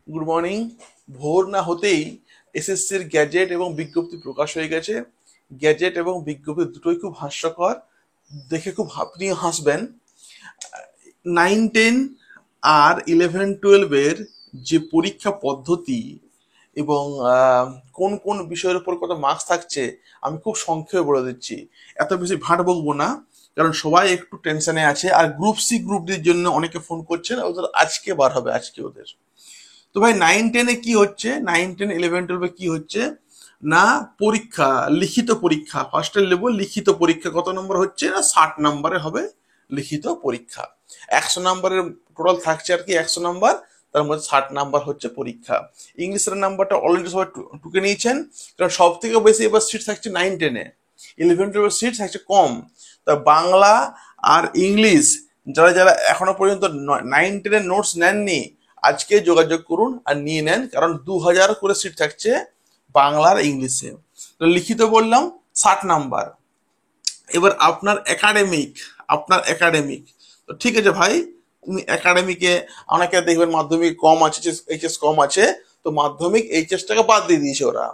Good morning. ভোর না হতেই এসএসসির গ্যাজেট এবং বিজ্ঞপ্তি প্রকাশ হয়ে গেছে। গ্যাজেট এবং বিজ্ঞপ্তি দুটোই খুব হাস্যকর, দেখে খুব আপনি হাসবেন। 9-10 আর 11-12-এর যে পরীক্ষা পদ্ধতি এবং কোন কোন বিষয়ের উপর কত মার্কস থাকছে আমি খুব সংক্ষেপে বলে দিচ্ছি। এত বেশি ভাট বকবো না, কারণ সবাই একটু টেনশনে আছে। আর গ্রুপ সি গ্রুপ ডির জন্য অনেকে ফোন করছেন, ওদের আজকে বার হবে, আজকে ওদের। তো ভাই 9-10-এ কি হচ্ছে, 9-10-11-12-এ কি হচ্ছে না, পরীক্ষা, লিখিত পরীক্ষা, ফার্স্টের লেভেল লিখিত পরীক্ষা কত নম্বর হচ্ছে না, 60 নম্বরে হবে লিখিত পরীক্ষা। 100 নম্বরের টোটাল থাকছে আর কি, 100 নম্বর, তার মধ্যে 60 নম্বর হচ্ছে পরীক্ষা। ইংলিশের নাম্বারটা অলরেডি সবাই টুকে নিয়েছেন, কারণ সব থেকে বেশি এবার সিট থাকছে 9-10-এ। 11-12-এর সিট থাকছে কম। তা বাংলা আর ইংলিশ যারা যারা এখনো পর্যন্ত 9-10-এর নোটস নেননি, আজকে যোগাযোগ করুন আর নিয়ে নেন, কারণ 2000 করে সিট থাকছে বাংলার ইংলিশে। তো লিখিত বললাম 60 নাম্বার। এবার আপনার একাডেমিক তো ঠিক আছে ভাই, তুমি একাডেমিকে, অনেকে দেখবেন মাধ্যমিক কম আছে, এইচএস কম আছে, তো মাধ্যমিক এইচএসটাকে বাদ দিয়ে দিয়েছে ওরা।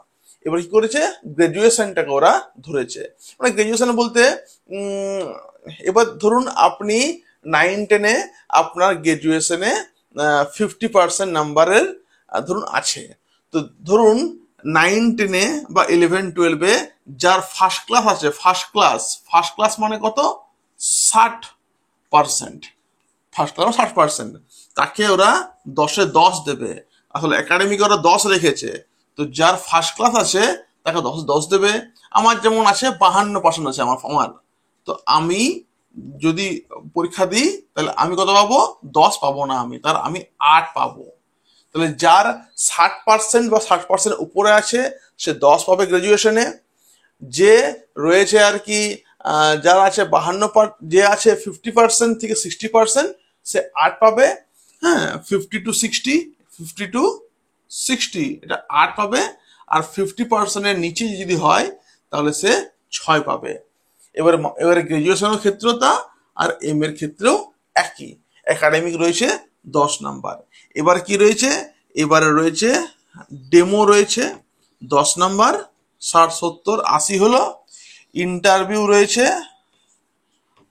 এবার কি করেছে, গ্রাজুয়েশনটাকে ওরা ধরেছে। মানে গ্রাজুয়েশন বলতে এবার ধরুন আপনি 9-10-এ আপনার গ্রাজুয়েশনে 50% নাম্বারের ধরুন আছে। তো ধরুন 9-10-এ বা 11-12-এ যার ফার্স্ট ক্লাস আছে, ফার্স্ট ক্লাস মানে কত, 60%। ফার্স্ট ক্লাস 60%, তাকে ওরা 10-এ 10 দেবে। আসলে একাডেমিকে ওরা 10 রেখেছে, তো যার ফার্স্ট ক্লাস আছে তাকে 10-এ 10 দেবে। আমার যেমন আছে 52% আছে আমার। তো আমি যদি পরীক্ষা দিই তাহলে আমি কত পাবো, 10 পাবো না, আমি 8 পাবো। তাহলে যার 60% বা 60% উপরে আছে সে 10 পাবে গ্রাজুয়েশনে। যে রয়েছে আর কি, যার আছে 52, যে আছে 50% থেকে 60%, সে 8 পাবে। হ্যাঁ, 50 to 60, এটা 8 পাবে। আর 50%-এর নিচে যদি হয় তাহলে সে 6 পাবে। এবারে গ্রাজুয়েশনের ক্ষেত্রেও তা, আর এম এর ক্ষেত্রেও একই। একাডেমিক রয়েছে 10 নাম্বার। এবার কি রয়েছে, এবারে রয়েছে ডেমো রয়েছে 10 নাম্বার, 60, 70, 80 হলো। ইন্টারভিউ রয়েছে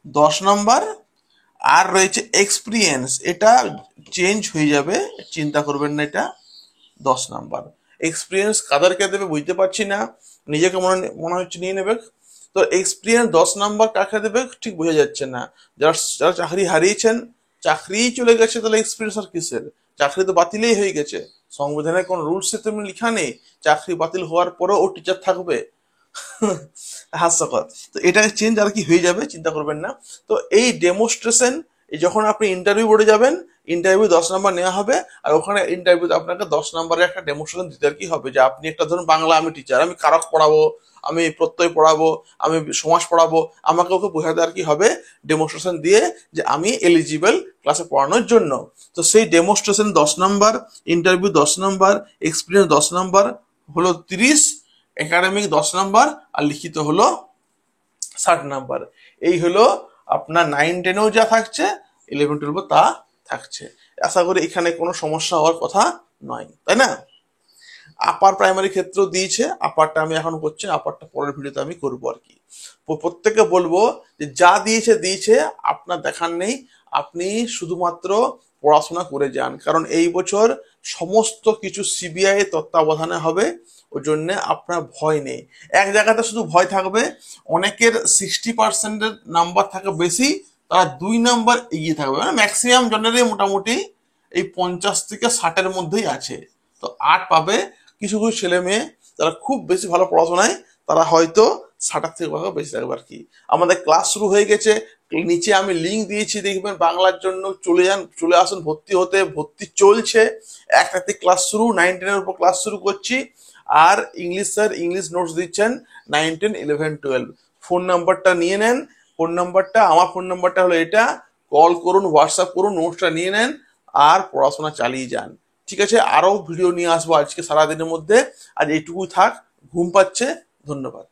10 নাম্বার। আর রয়েছে এক্সপিরিয়েন্স, এটা চেঞ্জ হয়ে যাবে, চিন্তা করবেন না, এটা 10 নাম্বার। এক্সপিরিয়েন্স কাদেরকে দেবে বুঝতে পারছি না, নিজেকে মনে মনে হচ্ছে নিয়ে নেবে। তো এক্সপিরিয়েন্স 10 নাম্বার কাকে দেবে ঠিক বোঝা যাচ্ছে না। যারা যারা চাকরি হারিয়েছেন, চাকরি চলে গেছে, তাহলে এক্সপিরিয়েন্স আর কিসের, চাকরি তো বাতিলই হয়ে গেছে। সংবিধানের কোন রুলসে তেমনি লেখা নেই চাকরি বাতিল হওয়ার পরেও ও টিচার থাকবে। হাস্যকর। তো এটা চেঞ্জ আর কি হয়ে যাবে, চিন্তা করবেন না। তো এই ডেমোস্ট্রেশন, যখন আপনি ইন্টারভিউ বোর্ডে যাবেন, ইন্টারভিউ 10 নাম্বার নেওয়া হবে। আর ওখানে ইন্টারভিউ আপনাকে 10 নাম্বারের একটা ডেমোস্ট্রেশন দিতে আর কি হবে, যে আপনি একটা, ধরুন বাংলা আমি টিচার, আমি কারক পড়াবো, আমি প্রত্যয় পড়াবো, আমি সমাস পড়াবো, আমাকে ওকে বোঝাতে আর কি হবে ডেমোস্ট্রেশন দিয়ে, যে আমি এলিজিবল ক্লাসে পড়ানোর জন্য। তো সেই demonstration 10 number, interview 10 number, experience 10 number, হলো 30। একাডেমিক 10 নাম্বার, আর লিখিত হলো 60 নাম্বার। এই হলো আপনার 9-10-এও যা থাকছে, 11-12 তা থাকছে। আশা করি এখানে কোনো সমস্যা হওয়ার কথা নয়, তাই না? আপার প্রাইমারি ক্ষেত্রেও দিয়েছে, আপারটা আমি এখন করছি না, আপারটা পরের ভিডিওতে আমি করবো আর কি। প্রত্যেককে বলবো যে যা দিয়েছে দিয়েছে, আপনার দেখার নেই, আপনি শুধুমাত্র পড়াশোনা করে যান, কারণ এই বছর সমস্ত কিছু সিবিআই তত্ত্বাবধানে হবে। ওই জন্য আপনার ভয় নেই। এক জায়গাতে শুধু ভয় থাকবে, অনেকের 60%-এর নাম্বার থাকে বেশি, তারা 2 নাম্বার এগিয়ে থাকবে, মানে ম্যাক্সিমাম জনেরই মোটামুটি এই 50 থেকে 60-এর মধ্যেই আছে। তো 8 পাবে। কিছু কিছু ছেলে মেয়ে যারা খুব বেশি ভালো পড়াশোনায়, তারা হয়তো 60-এর থেকে বেশি থাকবে আর কি। আমাদের ক্লাস শুরু হয়ে গেছে, নিচে আমি লিঙ্ক দিয়েছি, দেখবেন বাংলার জন্য চলে আসুন ভর্তি হতে, ভর্তি চলছে। 1 তারিখ ক্লাস শুরু, 9-10-এর উপর ক্লাস শুরু করছি। আর ইংলিশ স্যার ইংলিশ নোটস দিচ্ছেন 9-10-11-12। ফোন নাম্বারটা নিয়ে নেন। আমার ফোন নাম্বারটা হলো এটা, কল করুন, হোয়াটসঅ্যাপ করুন, নোটসটা নিয়ে নেন, আর পড়াশোনা চালিয়ে যান। ঠিক আছে, আরো ভিডিও নিয়ে আসবো আজকে সারাদিনের মধ্যে। আজ এইটুকুই থাক, ঘুম পাচ্ছে। ধন্যবাদ।